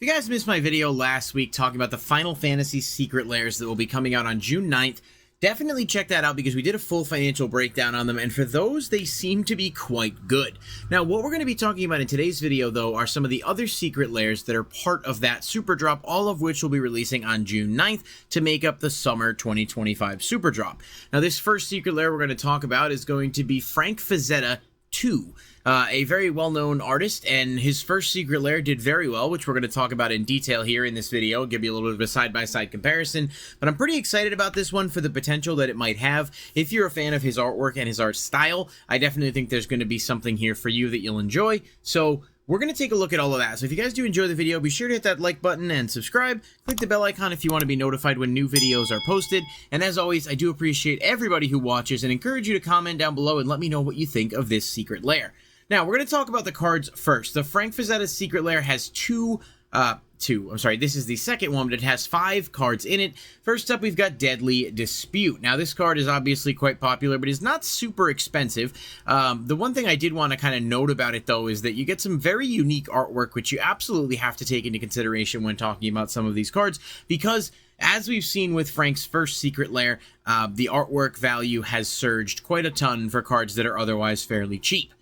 If you guys missed my video last week talking about the Final Fantasy Secret Lairs that will be coming out on June 9th, definitely check that out because we did a full financial breakdown on them, and for those, they seem to be quite good. Now, what we're going to be talking about in today's video, though, are some of the other Secret Lairs that are part of that Super Drop, all of which will be releasing on June 9th to make up the Summer 2025 Super Drop. Now, this first Secret Lair we're going to talk about is going to be Frazetta 2. A very well-known artist, and his first Secret Lair did very well, which we're going to talk about in detail here in this video. I'll give you a little bit of a side-by-side comparison, but I'm pretty excited about this one for the potential that it might have. If you're a fan of his artwork and his art style, I definitely think there's going to be something here for you that you'll enjoy. So we're going to take a look at all of that. So if you guys do enjoy the video, be sure to hit that like button and subscribe. Click the bell icon if you want to be notified when new videos are posted. And as always, I do appreciate everybody who watches and encourage you to comment down below and let me know what you think of this Secret Lair. Now, we're going to talk about the cards first. The Frazetta Secret Lair has this is the second one, but it has 5 cards in it. First up, we've got Deadly Dispute. Now, this card is obviously quite popular, but is not super expensive. The one thing I did want to kind of note about it, though, is that you get some very unique artwork, which you absolutely have to take into consideration when talking about some of these cards, because as we've seen with Frank's first Secret Lair, the artwork value has surged quite a ton for cards that are otherwise fairly cheap.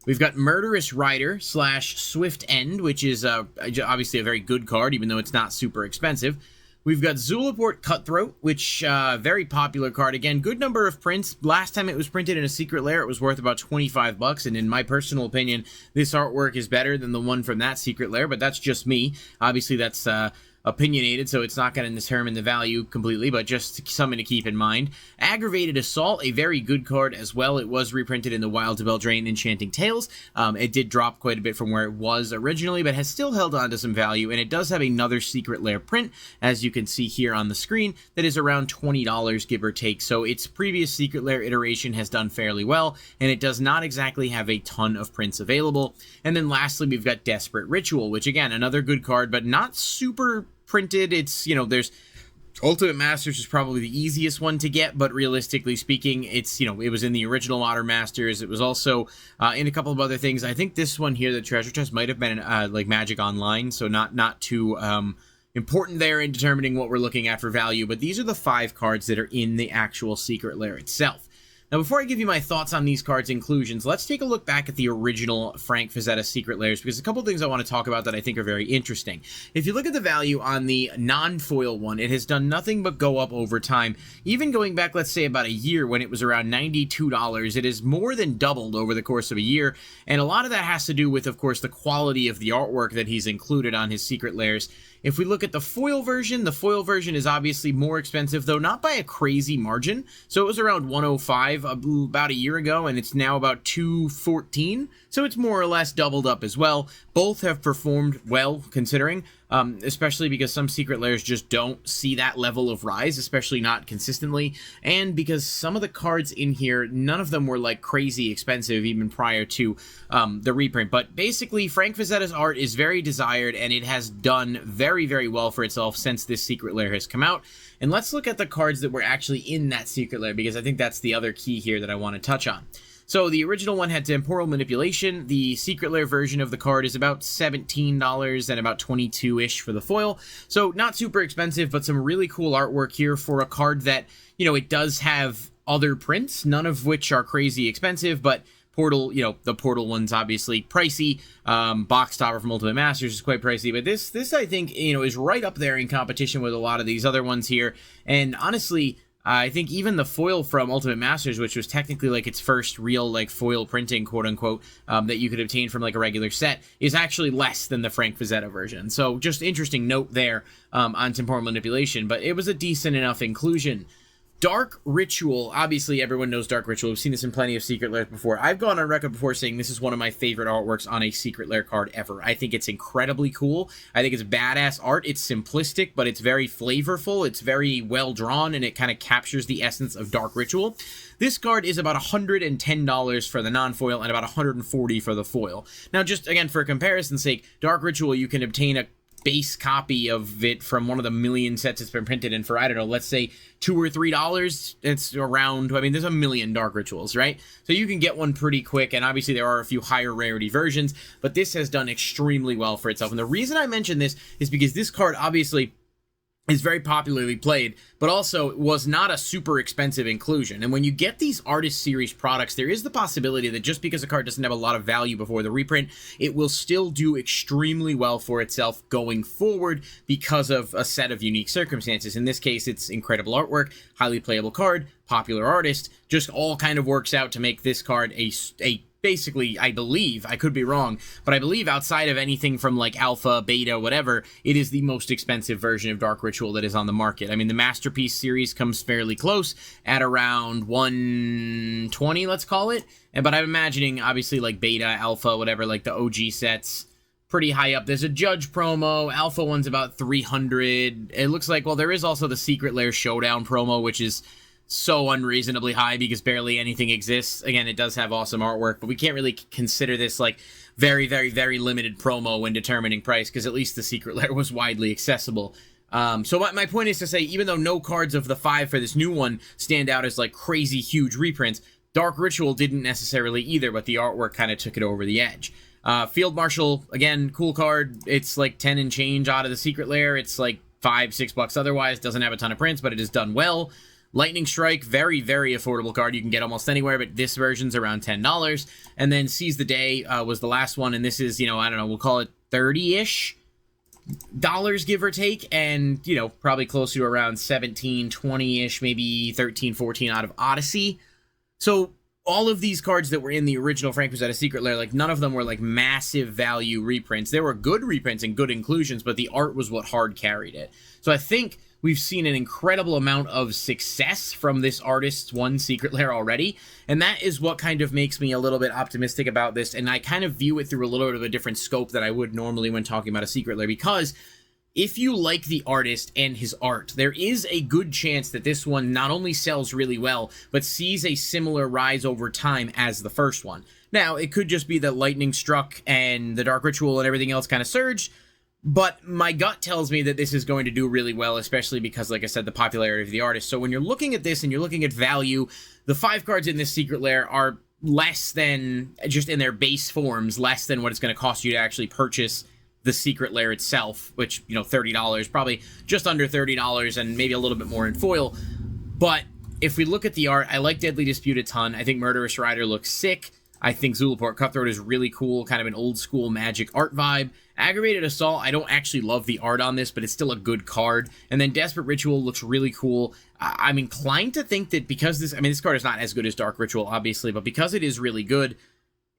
We've got Murderous Rider / Swift End, which is obviously a very good card, even though it's not super expensive. We've got Zulaport Cutthroat, which very popular card. Again, good number of prints. Last time it was printed in a Secret Lair, it was worth about 25 bucks, and in my personal opinion, this artwork is better than the one from that Secret Lair, but that's just me. Obviously, that's opinionated, so it's not going to determine the value completely, but just something to keep in mind. Aggravated Assault, a very good card as well. It was reprinted in the Wild to Beldraine Enchanting Tales. It did drop quite a bit from where it was originally, but has still held on to some value, and it does have another Secret Lair print, as you can see here on the screen, that is around $20, give or take. So its previous Secret Lair iteration has done fairly well, and it does not exactly have a ton of prints available. And then lastly, we've got Desperate Ritual, which again, another good card, but not super printed. It's, there's Ultimate Masters is probably the easiest one to get, but realistically speaking, it's, it was in the original Modern Masters. It was also in a couple of other things. I think this one here, the Treasure Chest, might have been like Magic Online, so not too important there in determining what we're looking at for value, but these are the 5 cards that are in the actual Secret Lair itself. Now, before I give you my thoughts on these cards' inclusions, let's take a look back at the original Frazetta Secret Lairs, because a couple things I want to talk about that I think are very interesting. If you look at the value on the non-foil one, it has done nothing but go up over time. Even going back, let's say, about a year when it was around $92, it has more than doubled over the course of a year, and a lot of that has to do with, of course, the quality of the artwork that he's included on his Secret Lairs. If we look at the foil version is obviously more expensive, though not by a crazy margin. So it was around $105 about a year ago, and it's now about $214. So it's more or less doubled up as well. Both have performed well, considering, especially because some Secret Lairs just don't see that level of rise, especially not consistently, and because some of the cards in here, none of them were like crazy expensive even prior to the reprint. But basically, Frazetta's art is very desired, and it has done very, very well for itself since this Secret Lair has come out. And let's look at the cards that were actually in that Secret Lair, because I think that's the other key here that I want to touch on. So the original one had Temporal Manipulation. The Secret Lair version of the card is about $17 and about $22-ish for the foil. So not super expensive, but some really cool artwork here for a card that, it does have other prints, none of which are crazy expensive, but Portal, the Portal one's obviously pricey. Box Topper from Ultimate Masters is quite pricey, but this I think, is right up there in competition with a lot of these other ones here. And honestly, I think even the foil from Ultimate Masters, which was technically like its first real like foil printing, quote unquote, that you could obtain from like a regular set, is actually less than the Frazetta version. So just interesting note there on Temporal Manipulation, but it was a decent enough inclusion. Dark Ritual, obviously everyone knows Dark Ritual. We've seen this in plenty of Secret Lairs before. I've gone on record before saying this is one of my favorite artworks on a Secret Lair card ever. I think it's incredibly cool. I think it's badass art. It's simplistic, but it's very flavorful. It's very well drawn, and it kind of captures the essence of Dark Ritual. This card is about $110 for the non-foil and about $140 for the foil. Now, just again, for comparison's sake, Dark Ritual, you can obtain a base copy of it from one of the million sets it's been printed in for, I don't know, let's say $2 or $3. It's around, I mean, there's a million Dark Rituals, right? So you can get one pretty quick, and obviously there are a few higher rarity versions, but this has done extremely well for itself. And the reason I mention this is because this card obviously is very popularly played, but also was not a super expensive inclusion. And when you get these Artist Series products, there is the possibility that just because a card doesn't have a lot of value before the reprint, it will still do extremely well for itself going forward because of a set of unique circumstances. In this case, it's incredible artwork, highly playable card, popular artist, just all kind of works out to make this card a basically, I believe, I could be wrong, but I believe outside of anything from like alpha, beta, whatever, it is the most expensive version of Dark Ritual that is on the market. I mean, the Masterpiece series comes fairly close at around 120, let's call it. But I'm imagining, obviously, like beta, alpha, whatever, like the OG sets, pretty high up. There's a Judge promo. Alpha one's about 300. It looks like, well, there is also the Secret Lair Showdown promo, which is so unreasonably high because barely anything exists. Again, it does have awesome artwork, but we can't really consider this like very, very, very limited promo when determining price, because at least the Secret Lair was widely accessible. So my point is to say, even though no cards of the 5 for this new one stand out as like crazy huge reprints, Dark Ritual didn't necessarily either, but the artwork kind of took it over the edge. Field Marshal, again, cool card. It's like 10 and change out of the Secret Lair. It's like $5-6 otherwise. Doesn't have a ton of prints, but it is done well. Lightning Strike, very, very affordable card. You can get almost anywhere, but this version's around $10. And then Seize the Day was the last one, and this is, you know, I don't know, we'll call it $30-ish, give or take, and, you know, probably closer to around 17, 20-ish, maybe 13, 14 out of Odyssey. So all of these cards that were in the original Frank Frazetta Secret Lair, like, none of them were, like, massive value reprints. There were good reprints and good inclusions, but the art was what hard carried it. So I think we've seen an incredible amount of success from this artist's one Secret Lair already, and that is what kind of makes me a little bit optimistic about this, and I kind of view it through a little bit of a different scope than I would normally when talking about a Secret Lair, because if you like the artist and his art, there is a good chance that this one not only sells really well, but sees a similar rise over time as the first one. Now, it could just be that Lightning struck and the Dark Ritual and everything else kind of surged, but my gut tells me that this is going to do really well, especially because, like I said, the popularity of the artist. So when you're looking at this and you're looking at value, the 5 cards in this Secret Lair are less than, just in their base forms, less than what it's going to cost you to actually purchase the Secret Lair itself, which, you know, $30, probably just under $30, and maybe a little bit more in foil. But if we look at the art, I like Deadly Dispute a ton. I think Murderous Rider looks sick. I think Zulaport Cutthroat is really cool, kind of an old school Magic art vibe. Aggravated Assault, I don't actually love the art on this, but it's still a good card. And then Desperate Ritual looks really cool. I'm inclined to think that because this, I mean, this card is not as good as Dark Ritual, obviously, but because it is really good,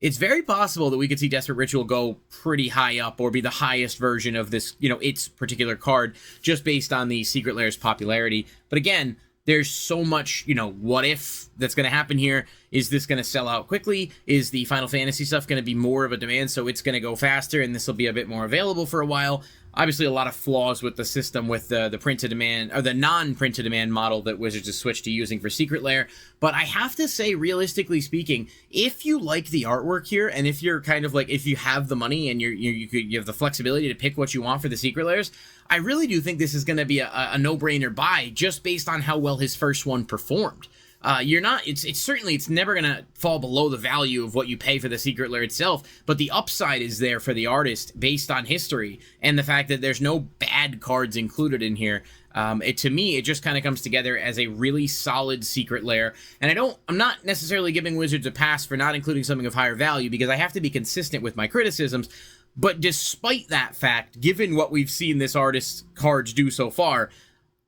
it's very possible that we could see Desperate Ritual go pretty high up or be the highest version of this, you know, its particular card, just based on the Secret Lair's popularity. But again, there's so much, you know, what if that's going to happen here. Is this going to sell out quickly? Is the Final Fantasy stuff going to be more of a demand, so it's going to go faster and this will be a bit more available for a while? Obviously, a lot of flaws with the system with the print-to-demand, or the non-print-to-demand model that Wizards has switched to using for Secret Lair. But I have to say, realistically speaking, if you like the artwork here, and if you're kind of like, if you have the money and you have the flexibility to pick what you want for the Secret Lairs, I really do think this is going to be a no-brainer buy, just based on how well his first one performed. It's never going to fall below the value of what you pay for the Secret Lair itself, but the upside is there for the artist based on history and the fact that there's no bad cards included in here. To me, it just kind of comes together as a really solid Secret Lair, and I'm not necessarily giving Wizards a pass for not including something of higher value, because I have to be consistent with my criticisms. But despite that fact, given what we've seen this artist's cards do so far,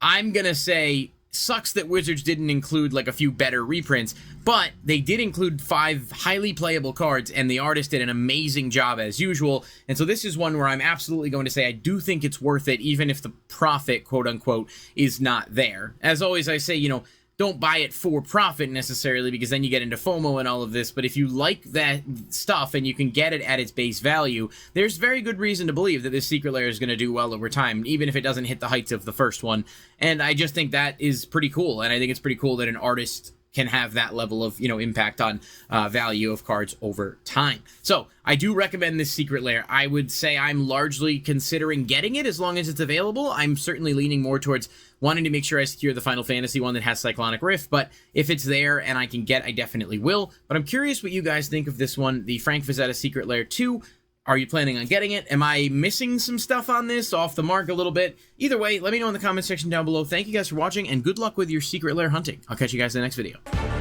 I'm going to say sucks that Wizards didn't include like a few better reprints, but they did include 5 highly playable cards, and the artist did an amazing job as usual. And so this is one where I'm absolutely going to say I do think it's worth it, even if the profit, quote unquote, is not there. As always, I say, you know, don't buy it for profit necessarily, because then you get into FOMO and all of this. But if you like that stuff and you can get it at its base value, there's very good reason to believe that this Secret Lair is going to do well over time, even if it doesn't hit the heights of the first one. And I just think that is pretty cool. And I think it's pretty cool that an artist can have that level of, you know, impact on value of cards over time. So I do recommend this Secret Lair. I would say I'm largely considering getting it as long as it's available. I'm certainly leaning more towards wanting to make sure I secure the Final Fantasy one that has Cyclonic Rift, but if it's there and I can get, I definitely will. But I'm curious what you guys think of this one, the Frank Frazetta Secret Lair 2. Are you planning on getting it? Am I missing some stuff on this? Off the mark a little bit? Either way, let me know in the comment section down below. Thank you guys for watching, and good luck with your Secret Lair hunting. I'll catch you guys in the next video.